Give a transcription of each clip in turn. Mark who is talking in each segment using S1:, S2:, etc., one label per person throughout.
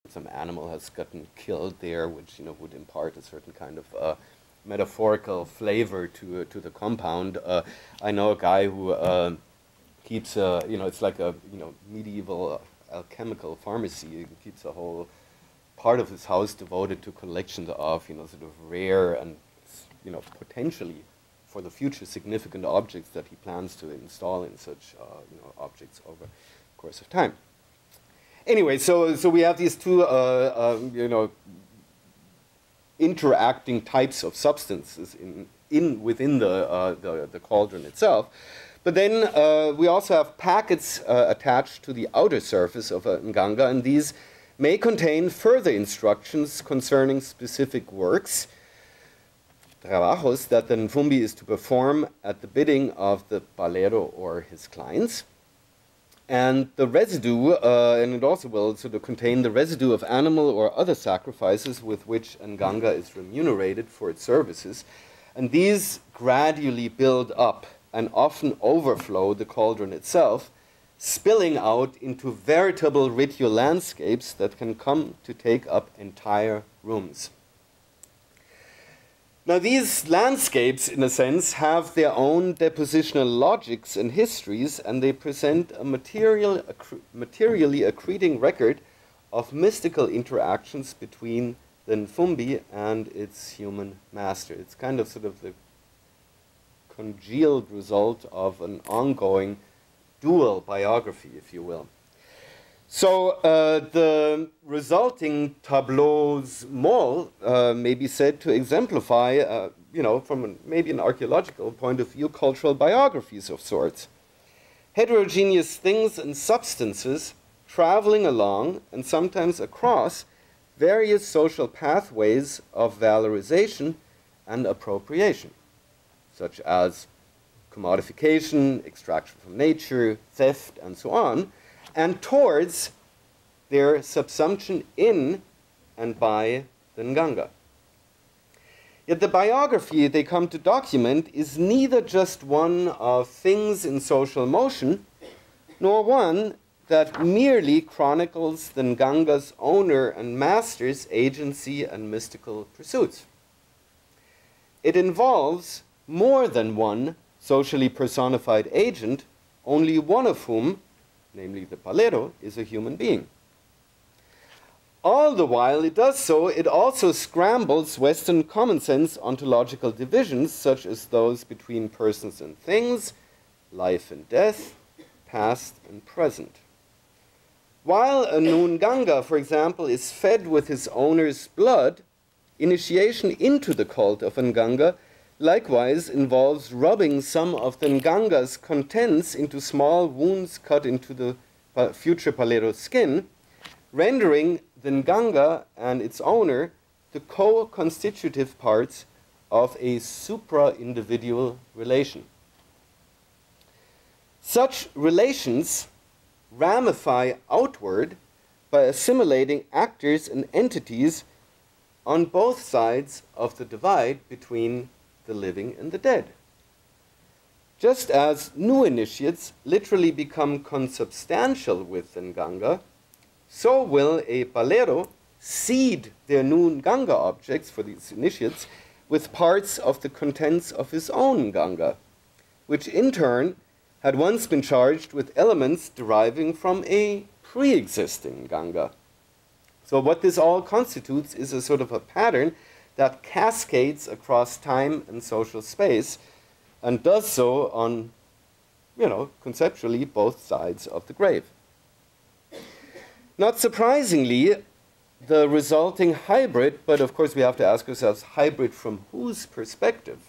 S1: some animal has gotten killed there, which would impart a certain kind of metaphorical flavor to the compound. I know a guy who keeps it's like a medieval alchemical pharmacy. He keeps a whole part of his house devoted to collections of sort of rare and potentially for the future significant objects that he plans to install in such objects over the course of time. Anyway, so we have these two interacting types of substances within the cauldron itself. But then we also have packets attached to the outer surface of a nganga, and these may contain further instructions concerning specific works, trabajos, that the Nfumbi is to perform at the bidding of the Palero or his clients. And the residue, and it also will sort of contain the residue of animal or other sacrifices with which nganga is remunerated for its services. And these gradually build up and often overflow the cauldron itself, spilling out into veritable ritual landscapes that can come to take up entire rooms. Now, these landscapes, in a sense, have their own depositional logics and histories, and they present a materially accreting record of mystical interactions between the Nfumbi and its human master. It's kind of sort of the congealed result of an ongoing dual biography, if you will. So the resulting tableaus mots may be said to exemplify, from maybe an archaeological point of view, cultural biographies of sorts. Heterogeneous things and substances traveling along and sometimes across various social pathways of valorization and appropriation, such as commodification, extraction from nature, theft, and so on, and towards their subsumption in and by the nganga. Yet the biography they come to document is neither just one of things in social motion, nor one that merely chronicles the nganga's owner and master's agency and mystical pursuits. It involves more than one socially personified agent, only one of whom, namely the Palero, is a human being. All the while it does so, it also scrambles Western common sense ontological divisions, such as those between persons and things, life and death, past and present. While a Nganga, for example, is fed with his owner's blood, initiation into the cult of Nganga likewise involves rubbing some of the Nganga's contents into small wounds cut into the future Palero's skin, rendering the Nganga and its owner the co-constitutive parts of a supra-individual relation. Such relations ramify outward by assimilating actors and entities on both sides of the divide between the living and the dead. Just as new initiates literally become consubstantial with the Nganga, so will a Palero seed their new Nganga objects for these initiates with parts of the contents of his own Nganga, which in turn had once been charged with elements deriving from a pre-existing Nganga. So what this all constitutes is a sort of a pattern that cascades across time and social space, and does so on, conceptually both sides of the grave. Not surprisingly, the resulting hybrid, but of course we have to ask ourselves, hybrid from whose perspective?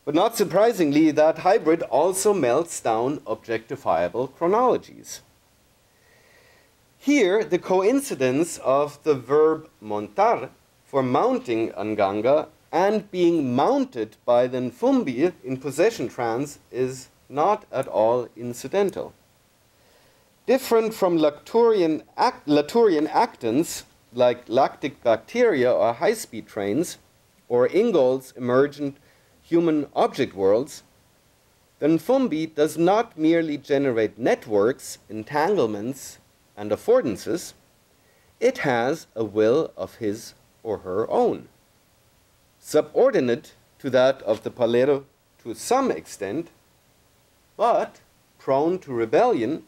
S1: But not surprisingly, that hybrid also melts down objectifiable chronologies. Here, the coincidence of the verb montar, for mounting Nganga, and being mounted by the Nfumbi in possession trance is not at all incidental. Different from Laturian actants, like lactic bacteria or high-speed trains, or Ingold's emergent human object worlds, the Nfumbi does not merely generate networks, entanglements, and affordances. it has a will of his or her own, subordinate to that of the Palero to some extent, but prone to rebellion,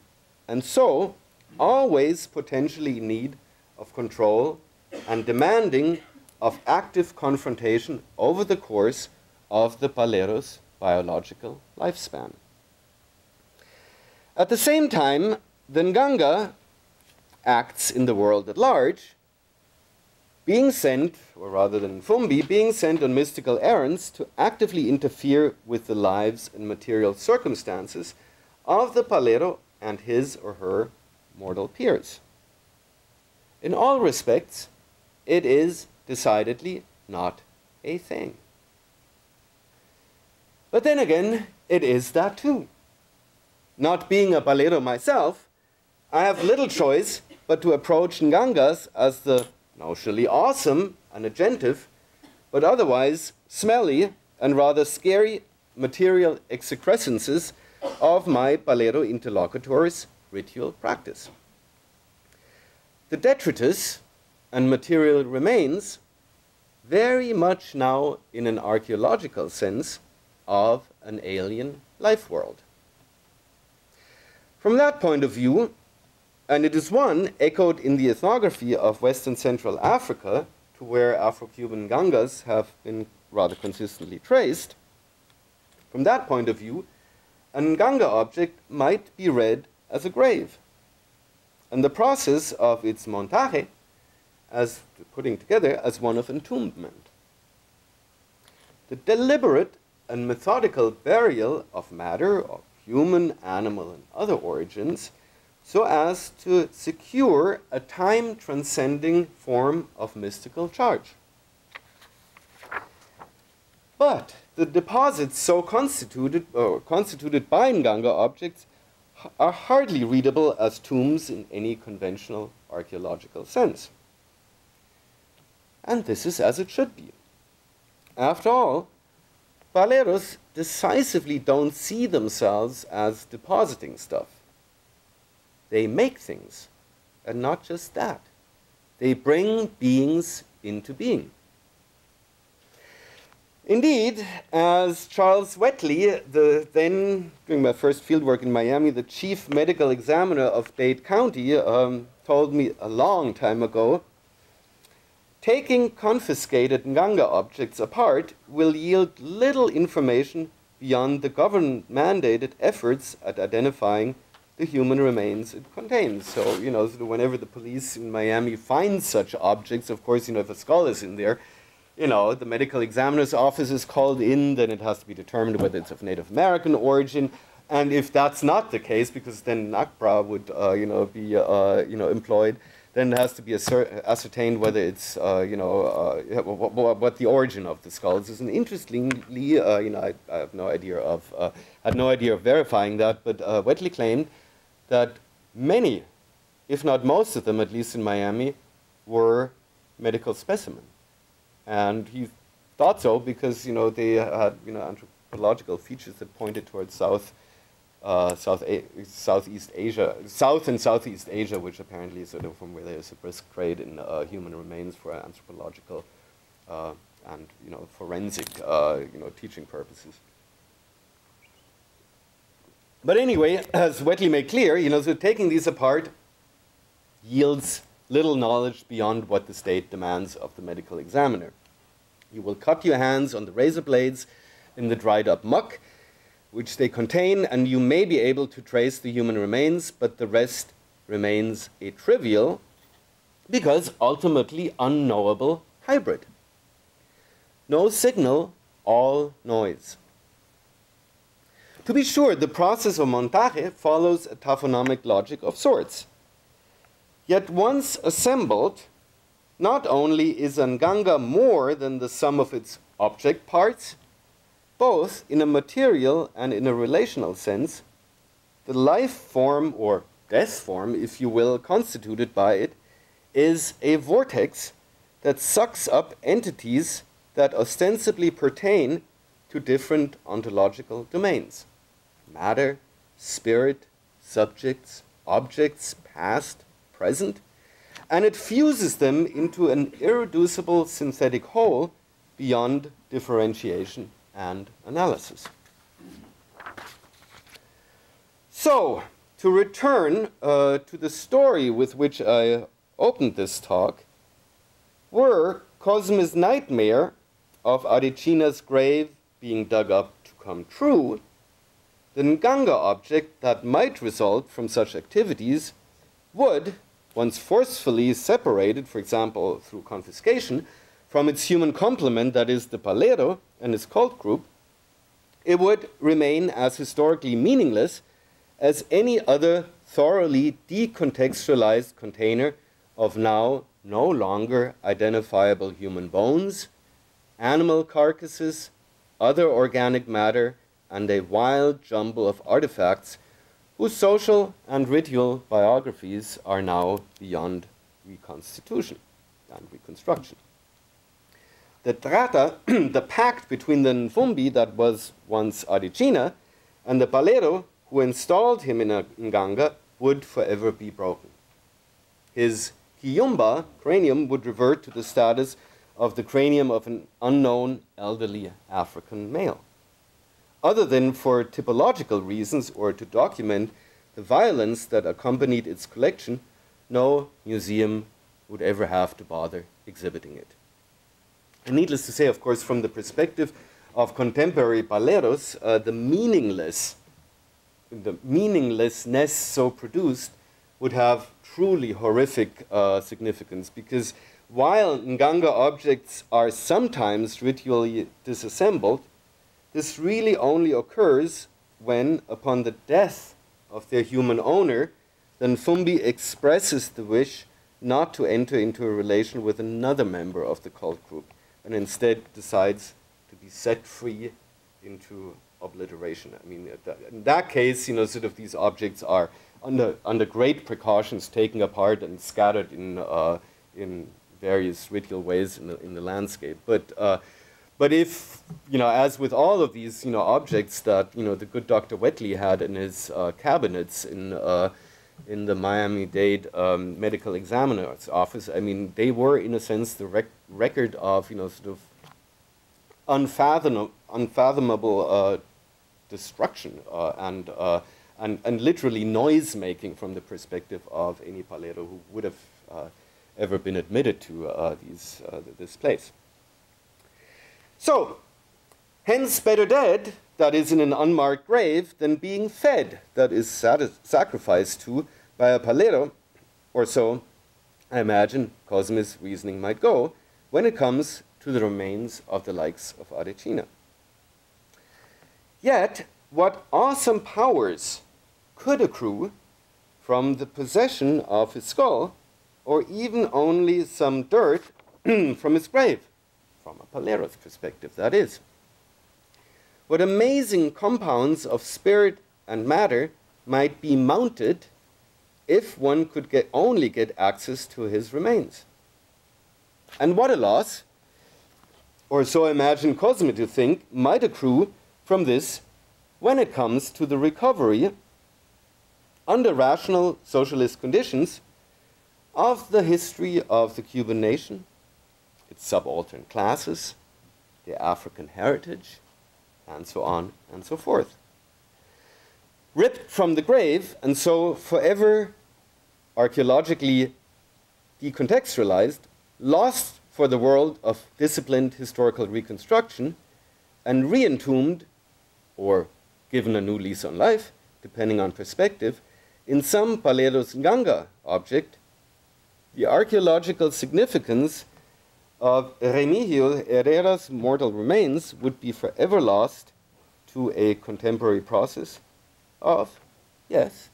S1: and so always potentially in need of control and demanding of active confrontation over the course of the Paleros' biological lifespan. At the same time, the Nganga acts in the world at large, being sent, or rather than Fumbi, being sent on mystical errands to actively interfere with the lives and material circumstances of the Palero and his or her mortal peers. In all respects, it is decidedly not a thing. But then again, it is that too. Not being a Palero myself, I have little choice but to approach Ngangas as the notionally awesome and agentive, but otherwise smelly and rather scary material excrescences of my Palero interlocutor's ritual practice. The detritus and material remains very much now in an archaeological sense of an alien life world. From that point of view, and it is one echoed in the ethnography of Western Central Africa, to where Afro-Cuban Ngangas have been rather consistently traced, from that point of view, a Nganga object might be read as a grave, and the process of its montaje, as putting together, as one of entombment. The deliberate and methodical burial of matter of human, animal, and other origins, so as to secure a time-transcending form of mystical charge. But the deposits so constituted by Nganga objects are hardly readable as tombs in any conventional archaeological sense. And this is as it should be. After all, Paleros decisively don't see themselves as depositing stuff. They make things, and not just that. They bring beings into being. Indeed, as Charles Wetley, then doing my first fieldwork in Miami, the chief medical examiner of Dade County, told me a long time ago, taking confiscated Nganga objects apart will yield little information beyond the government-mandated efforts at identifying the human remains it contains. So, whenever the police in Miami find such objects, of course, if a skull is in there, the medical examiner's office is called in, then it has to be determined whether it's of Native American origin. And if that's not the case, because then NACPRA would, be, employed, then it has to be ascertained whether it's, what the origin of the skulls is. And interestingly, I have no idea of, had no idea of verifying that, but Wetley claimed that many, if not most of them, at least in Miami, were medical specimens. And he thought so because, they had, anthropological features that pointed towards Southeast Asia, South and Southeast Asia, which apparently is sort of from where there's a brisk trade in human remains for anthropological and forensic teaching purposes. But anyway, as Wetley made clear, so taking these apart yields little knowledge beyond what the state demands of the medical examiner. You will cut your hands on the razor blades in the dried up muck, which they contain, and you may be able to trace the human remains, but the rest remains a trivial, because ultimately unknowable hybrid. No signal, all noise. To be sure, the process of montaje follows a taphonomic logic of sorts. Yet once assembled, not only is Nganga more than the sum of its object parts, both in a material and in a relational sense, the life form, or death form, if you will, constituted by it, is a vortex that sucks up entities that ostensibly pertain to different ontological domains: matter, spirit, subjects, objects, past, present, and it fuses them into an irreducible synthetic whole beyond differentiation and analysis. So, to return to the story with which I opened this talk, were Cosme's nightmare of Adicina's grave being dug up to come true, the Nganga object that might result from such activities would, once forcefully separated, for example, through confiscation, from its human complement, that is the Palero and its cult group, it would remain as historically meaningless as any other thoroughly decontextualized container of now no longer identifiable human bones, animal carcasses, other organic matter, and a wild jumble of artifacts whose social and ritual biographies are now beyond reconstitution and reconstruction. The trata, the pact between the Nfumbi that was once Adicina and the Palero who installed him in Nganga would forever be broken. His Kiyumba cranium would revert to the status of the cranium of an unknown elderly African male. Other than for typological reasons or to document the violence that accompanied its collection, no museum would ever have to bother exhibiting it. And needless to say, of course, from the perspective of contemporary Paleros, the meaninglessness so produced would have truly horrific significance, because while Nganga objects are sometimes ritually disassembled, this really only occurs when, upon the death of their human owner, the Nfumbi expresses the wish not to enter into a relation with another member of the cult group, and instead decides to be set free into obliteration. I mean, in that case, sort of these objects are under great precautions taken apart and scattered in various ritual ways in the landscape. But if, as with all of these, objects that, the good Dr. Wetley had in his cabinets in the Miami-Dade medical examiner's office, I mean, they were, in a sense, the record of, sort of unfathomable destruction and literally noise-making from the perspective of any Palero who would have ever been admitted to this place. So, hence better dead, that is in an unmarked grave, than being fed, that is sacrificed to by a Palero, or so I imagine Cosme's reasoning might go when it comes to the remains of the likes of Adicina. Yet, what awesome powers could accrue from the possession of his skull, or even only some dirt from his grave, from a Palero's perspective, that is. What amazing compounds of spirit and matter might be mounted if one could only get access to his remains. And what a loss, or so I imagine Cosme to think, might accrue from this when it comes to the recovery, under rational socialist conditions, of the history of the Cuban nation, its subaltern classes, their African heritage, and so on and so forth. Ripped from the grave, and so forever archaeologically decontextualized, lost for the world of disciplined historical reconstruction, and re-entombed, or given a new lease on life, depending on perspective, in some Paleros Nganga object, the archaeological significance of Remigio Herrera's mortal remains would be forever lost to a contemporary process of, yes,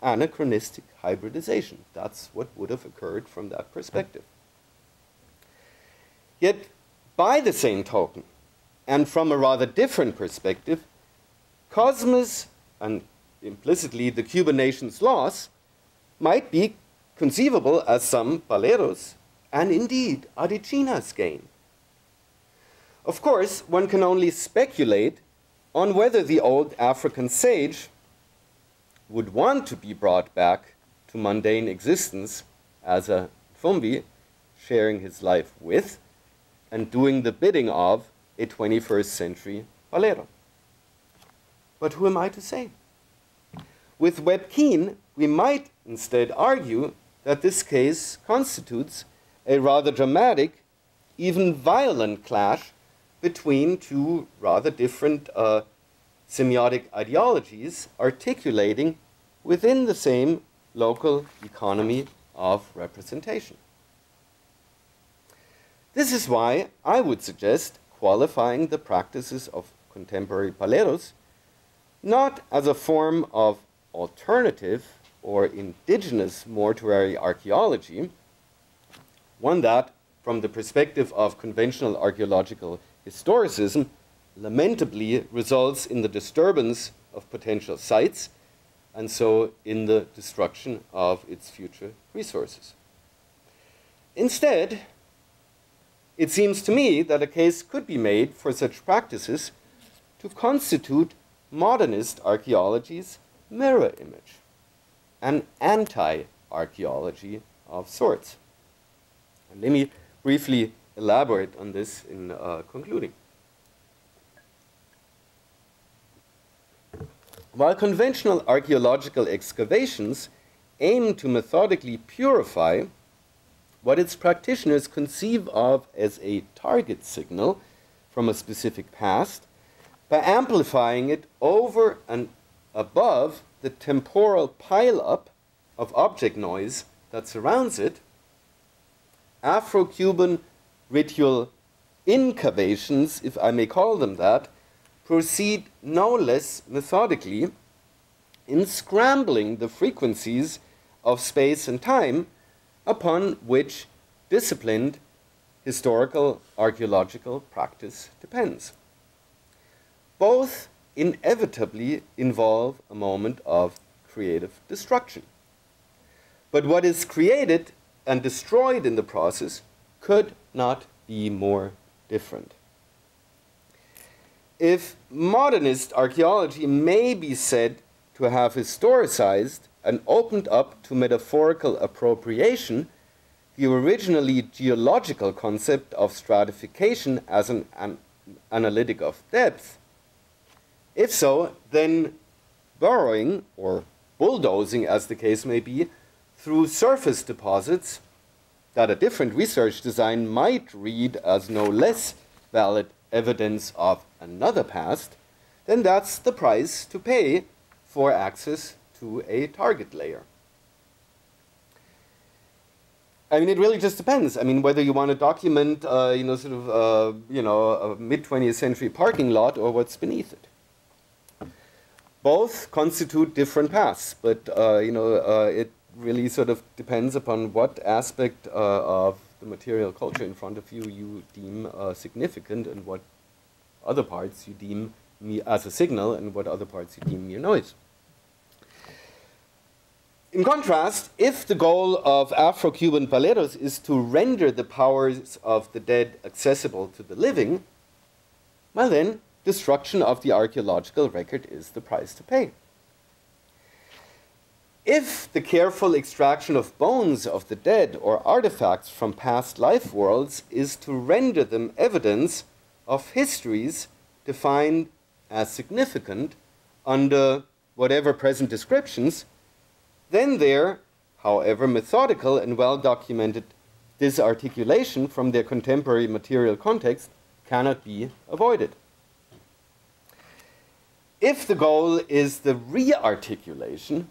S1: anachronistic hybridization. That's what would have occurred from that perspective. Yet, by the same token, and from a rather different perspective, Cosme's, and implicitly the Cuban nation's loss, might be conceivable as some Paleros, and indeed Adicina's gain. Of course, one can only speculate on whether the old African sage would want to be brought back to mundane existence as a Fumbi, sharing his life with and doing the bidding of a 21st century Palero. But who am I to say? With Webb Keen, we might instead argue that this case constitutes a rather dramatic, even violent clash between two rather different semiotic ideologies articulating within the same local economy of representation. This is why I would suggest qualifying the practices of contemporary Paleros not as a form of alternative or indigenous mortuary archaeology, one that, from the perspective of conventional archaeological historicism, lamentably results in the disturbance of potential sites and so in the destruction of its future resources. Instead, it seems to me that a case could be made for such practices to constitute modernist archaeology's mirror image, an anti-archaeology of sorts. And let me briefly elaborate on this in concluding. While conventional archaeological excavations aim to methodically purify what its practitioners conceive of as a target signal from a specific past, by amplifying it over and above the temporal pile-up of object noise that surrounds it, Afro-Cuban ritual incavations, if I may call them that, proceed no less methodically in scrambling the frequencies of space and time upon which disciplined historical archaeological practice depends. Both inevitably involve a moment of creative destruction. But what is created and destroyed in the process could not be more different. If modernist archaeology may be said to have historicized and opened up to metaphorical appropriation the originally geological concept of stratification as an analytic of depth, if so, then burrowing, or bulldozing as the case may be, through surface deposits that a different research design might read as no less valid evidence of another past, then that's the price to pay for access to a target layer. I mean, it really just depends. I mean, whether you want to document, a mid-20th century parking lot or what's beneath it. Both constitute different paths, but it really sort of depends upon what aspect of the material culture in front of you deem significant, and what other parts you deem as a signal, and what other parts you deem mere noise. In contrast, if the goal of Afro-Cuban Paleros is to render the powers of the dead accessible to the living, well then, destruction of the archaeological record is the price to pay. If the careful extraction of bones of the dead or artifacts from past life worlds is to render them evidence of histories defined as significant under whatever present descriptions, then their, however methodical and well-documented disarticulation from their contemporary material context cannot be avoided. If the goal is the re-articulation,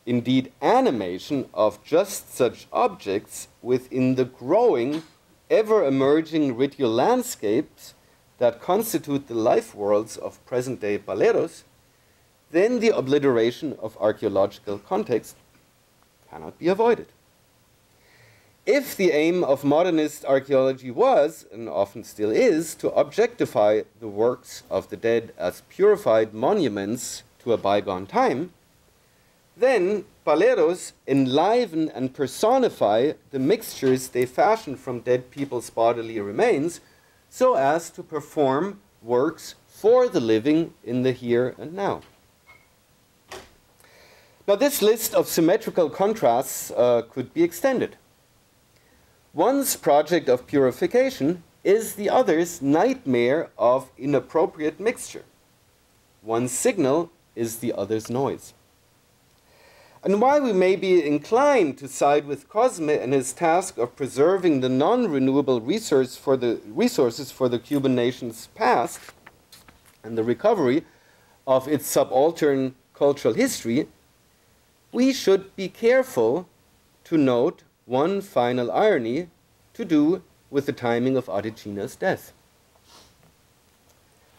S1: indeed animation, of just such objects within the growing, ever-emerging ritual landscapes that constitute the life worlds of present-day Paleros, then the obliteration of archaeological context cannot be avoided. If the aim of modernist archaeology was, and often still is, to objectify the works of the dead as purified monuments to a bygone time, then Paleros enliven and personify the mixtures they fashion from dead people's bodily remains so as to perform works for the living in the here and now. Now, this list of symmetrical contrasts could be extended. One's project of purification is the other's nightmare of inappropriate mixture. One's signal is the other's noise. And while we may be inclined to side with Cosme and his task of preserving the non-renewable resources for the Cuban nation's past and the recovery of its subaltern cultural history, we should be careful to note one final irony to do with the timing of Adicina's death.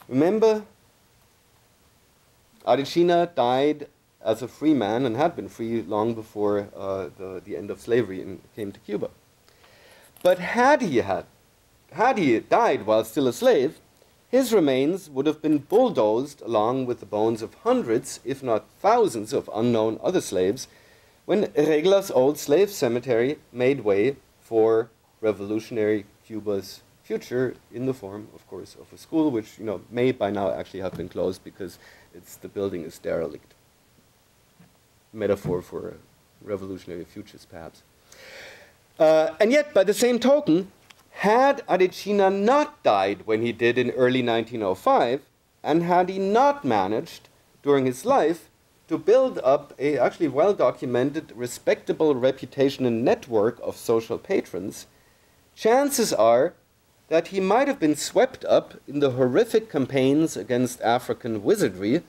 S1: Remember, Adicina died as a free man and had been free long before the end of slavery and came to Cuba. But had he died while still a slave, his remains would have been bulldozed along with the bones of hundreds, if not thousands, of unknown other slaves when Regla's old slave cemetery made way for revolutionary Cuba's future in the form, of course, of a school which may by now actually have been closed because the building is derelict. Metaphor for revolutionary futures, perhaps. And yet, by the same token, had Adicina not died when he did in early 1905, and had he not managed during his life to build up a actually well-documented, respectable reputation and network of social patrons, chances are that he might have been swept up in the horrific campaigns against African wizardry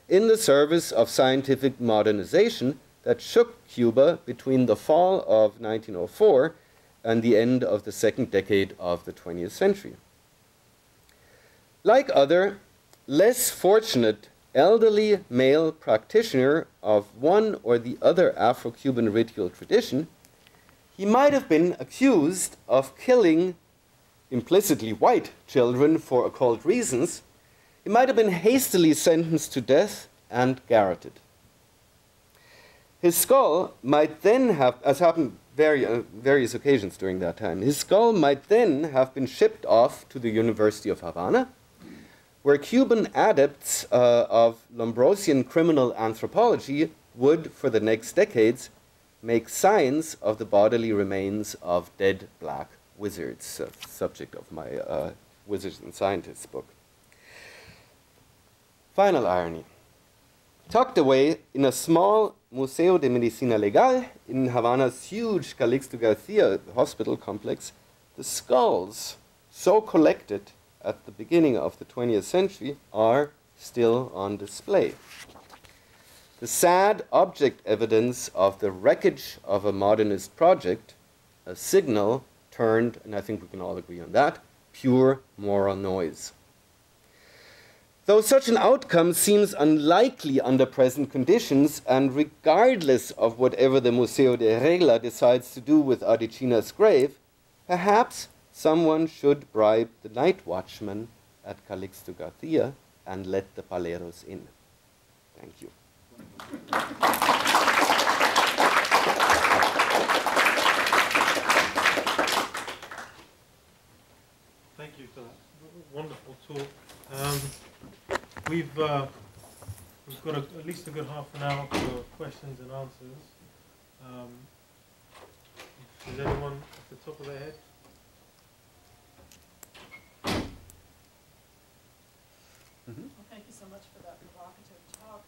S1: in the service of scientific modernization that shook Cuba between the fall of 1904 and the end of the second decade of the 20th century. Like other, less fortunate elderly male practitioner of one or the other Afro-Cuban ritual tradition, he might have been accused of killing implicitly white children for occult reasons. He might have been hastily sentenced to death and garroted. His skull might then have, as happened various occasions during that time, his skull might then have been shipped off to the University of Havana, where Cuban adepts of Lombrosian criminal anthropology would, for the next decades, make science of the bodily remains of dead black wizards, subject of my Wizards and Scientists book. Final irony. Tucked away in a small Museo de Medicina Legal in Havana's huge Calixto Garcia hospital complex, the skulls so collected at the beginning of the 20th century are still on display. The sad object evidence of the wreckage of a modernist project, a signal turned, and I think we can all agree on that, pure moral noise. Though such an outcome seems unlikely under present conditions, and regardless of whatever the Museo de Regla decides to do with Adicina's grave, perhaps someone should bribe the night watchman at Calixto Garcia and let the Paleros in. Thank you.
S2: Thank you for that wonderful talk. We've got at least a good half an hour for questions and answers. Is anyone at the top of their head?
S3: Well, thank you so much for that provocative talk.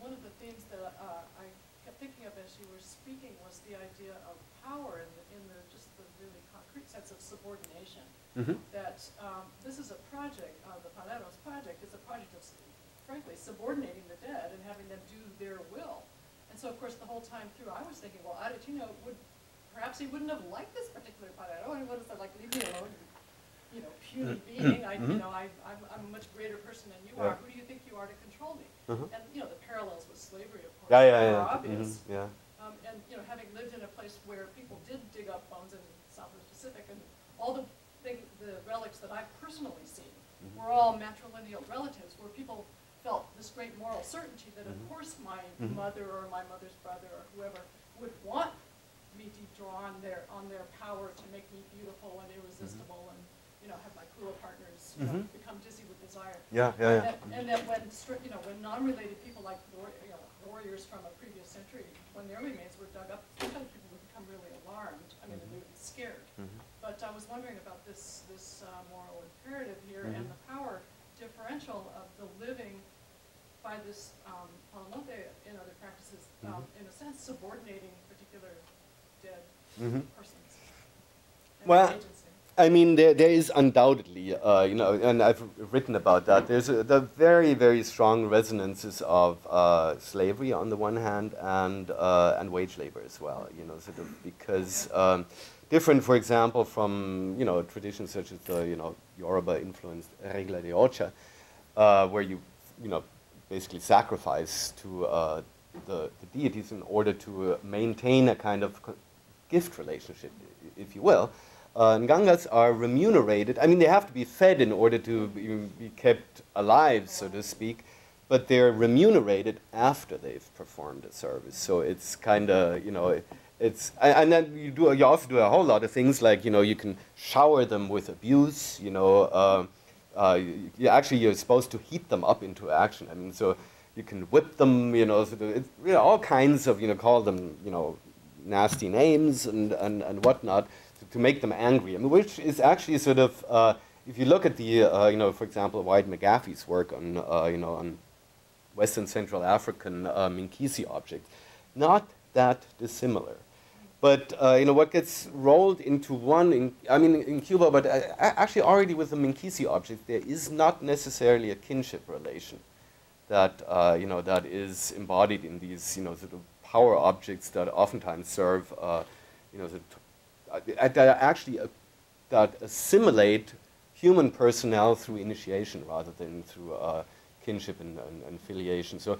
S3: One of the themes that I kept thinking of as you were speaking was the idea of power in the just the really concrete sense of subordination. That this is a project, the Paleros project is a project of, frankly, subordinating the dead and having them do their will. And so, of course, the whole time through, I was thinking, well, Adicino perhaps he wouldn't have liked this particular Palero, and he would have said, like, leave me alone, puny being. I'm a much greater person than you are. Who do you think you are to control me? And, the parallels with slavery, of course, are obvious. And, having lived in a place where people did dig up bones in South Pacific, and all the relics that I've personally seen were all matrilineal relatives, where people felt this great moral certainty that, of course, my mother or my mother's brother or whoever would want me to draw on their power to make me beautiful and irresistible, and have my cruel partners become dizzy with desire. And that when non-related people like warriors from a previous century, when their remains were dug up, sometimes people would become really alarmed. I mean, they would be scared. But I was wondering about this moral imperative here and the power differential of the living by this Palo Monte in other practices, in a sense, subordinating particular dead persons. And
S1: Well,
S3: agency.
S1: I mean, there is undoubtedly, you know, and I've written about that. There's the very, very strong resonances of slavery on the one hand and wage labor as well. You know, sort of because different, for example, from traditions such as the Yoruba influenced regla de ocha, where you basically sacrifice to the deities in order to maintain a kind of gift relationship, if you will. Ngangas are remunerated. I mean, they have to be fed in order to be kept alive, so to speak, but they're remunerated after they've performed a service. So it's kind of, it's, and then you also do a whole lot of things like, you can shower them with abuse, you're supposed to heat them up into action. I mean, so you can whip them, it's, all kinds of, call them, nasty names and whatnot, to make them angry. I mean, which is actually sort of, if you look at the, for example, Wyatt McGaffey's work on, on Western Central African Minkisi objects, not that dissimilar. But, what gets rolled into one, in Cuba, but actually already with the Minkisi object, there is not necessarily a kinship relation that, that is embodied in these, sort of power objects that oftentimes serve, that assimilate human personnel through initiation rather than through kinship and filiation. So